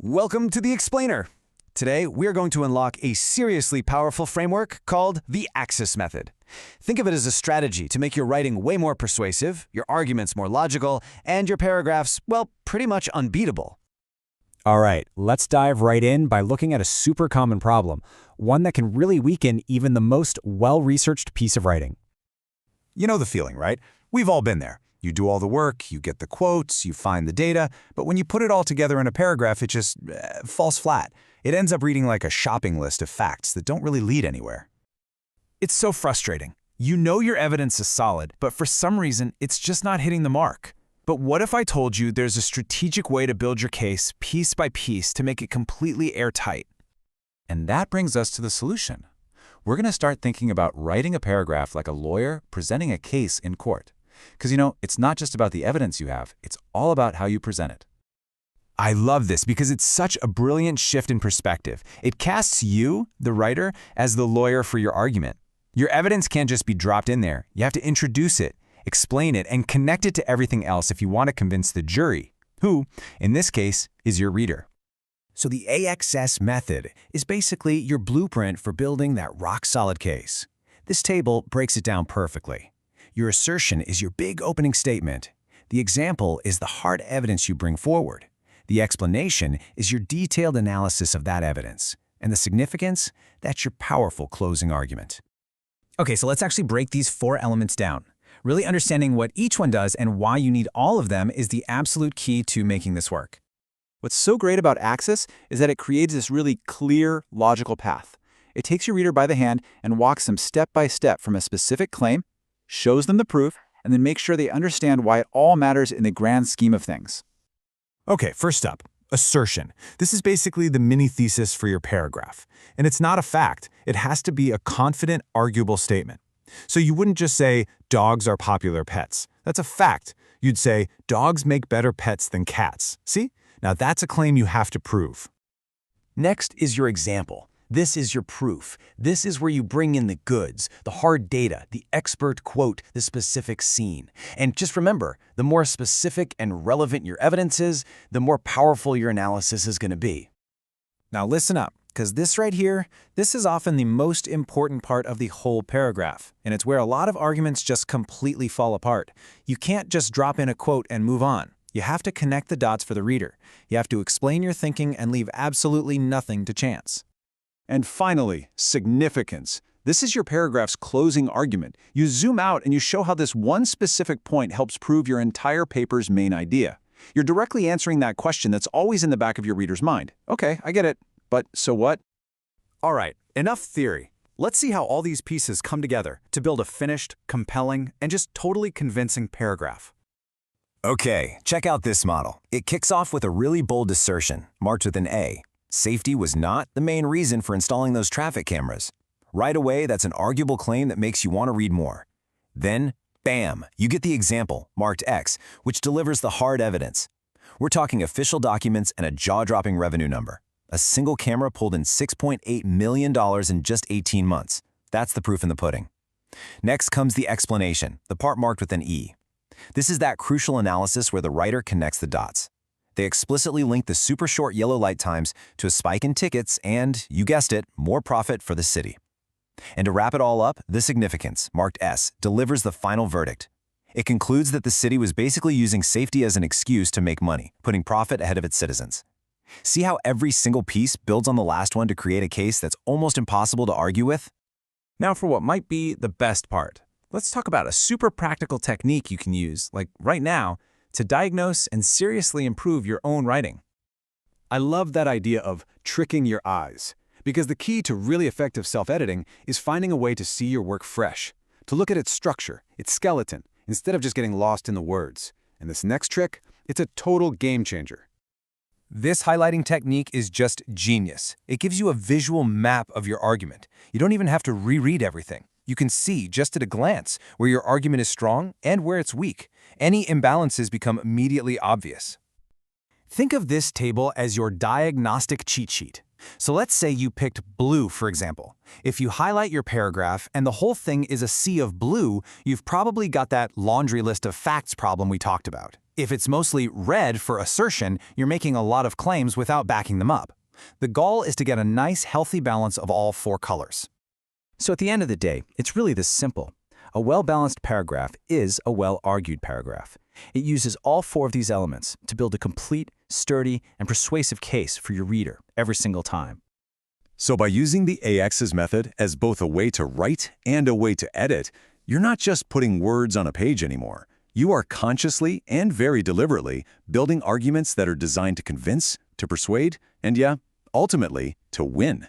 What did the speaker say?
Welcome to The Explainer. Today, we're going to unlock a seriously powerful framework called the AXES method. Think of it as a strategy to make your writing way more persuasive, your arguments more logical, and your paragraphs, well, pretty much unbeatable. All right, let's dive right in by looking at a super common problem, one that can really weaken even the most well-researched piece of writing. You know the feeling, right? We've all been there. You do all the work, you get the quotes, you find the data, but when you put it all together in a paragraph, it just falls flat. It ends up reading like a shopping list of facts that don't really lead anywhere. It's so frustrating. You know your evidence is solid, but for some reason, it's just not hitting the mark. But what if I told you there's a strategic way to build your case piece by piece to make it completely airtight? And that brings us to the solution. We're going to start thinking about writing a paragraph like a lawyer presenting a case in court. Because, it's not just about the evidence you have, it's all about how you present it. I love this because it's such a brilliant shift in perspective. It casts you, the writer, as the lawyer for your argument. Your evidence can't just be dropped in there. You have to introduce it, explain it, and connect it to everything else if you want to convince the jury, who, in this case, is your reader. So the AXES method is basically your blueprint for building that rock-solid case. This table breaks it down perfectly. Your assertion is your big opening statement. The example is the hard evidence you bring forward. The explanation is your detailed analysis of that evidence. And the significance? That's your powerful closing argument. Okay, so let's actually break these 4 elements down. Really understanding what each one does and why you need all of them is the absolute key to making this work. What's so great about AXES is that it creates this really clear, logical path. It takes your reader by the hand and walks them step by step from a specific claim, shows them the proof, and then makes sure they understand why it all matters in the grand scheme of things. Okay, first up, assertion. This is basically the mini thesis for your paragraph. And it's not a fact. It has to be a confident, arguable statement. So you wouldn't just say, dogs are popular pets. That's a fact. You'd say, dogs make better pets than cats. See? Now that's a claim you have to prove. Next is your example. This is your proof. This is where you bring in the goods, the hard data, the expert quote, the specific scene. And just remember, the more specific and relevant your evidence is, the more powerful your analysis is going to be. Now listen up, because this right here, this is often the most important part of the whole paragraph, and it's where a lot of arguments just completely fall apart. You can't just drop in a quote and move on. You have to connect the dots for the reader. You have to explain your thinking and leave absolutely nothing to chance. And finally, significance. This is your paragraph's closing argument. You zoom out and you show how this one specific point helps prove your entire paper's main idea. You're directly answering that question that's always in the back of your reader's mind. Okay, I get it. But so what? All right, enough theory. Let's see how all these pieces come together to build a finished, compelling, and just totally convincing paragraph. Okay, check out this model. It kicks off with a really bold assertion, marked with an A. Safety was not the main reason for installing those traffic cameras. Right away, that's an arguable claim that makes you want to read more. Then, bam, you get the example, marked X, which delivers the hard evidence. We're talking official documents and a jaw-dropping revenue number. A single camera pulled in $6.8 million in just 18 months. That's the proof in the pudding. Next comes the explanation, the part marked with an E. This is that crucial analysis where the writer connects the dots. They explicitly link the super short yellow light times to a spike in tickets and, you guessed it, more profit for the city. And to wrap it all up, the significance, marked S, delivers the final verdict. It concludes that the city was basically using safety as an excuse to make money, putting profit ahead of its citizens. See how every single piece builds on the last one to create a case that's almost impossible to argue with? Now for what might be the best part. Let's talk about a super practical technique you can use, like right now, to diagnose and seriously improve your own writing. I love that idea of tricking your eyes, because the key to really effective self-editing is finding a way to see your work fresh, to look at its structure, its skeleton, instead of just getting lost in the words. And this next trick, it's a total game changer. This highlighting technique is just genius. It gives you a visual map of your argument. You don't even have to reread everything. You can see, just at a glance, where your argument is strong and where it's weak. Any imbalances become immediately obvious. Think of this table as your diagnostic cheat sheet. So let's say you picked blue, for example. If you highlight your paragraph and the whole thing is a sea of blue, you've probably got that laundry list of facts problem we talked about. If it's mostly red for assertion, you're making a lot of claims without backing them up. The goal is to get a nice, healthy balance of all four colors. So at the end of the day, it's really this simple. A well-balanced paragraph is a well-argued paragraph. It uses all four of these elements to build a complete, sturdy, and persuasive case for your reader every single time. So by using the AXES method as both a way to write and a way to edit, you're not just putting words on a page anymore. You are consciously and very deliberately building arguments that are designed to convince, to persuade, and yeah, ultimately, to win.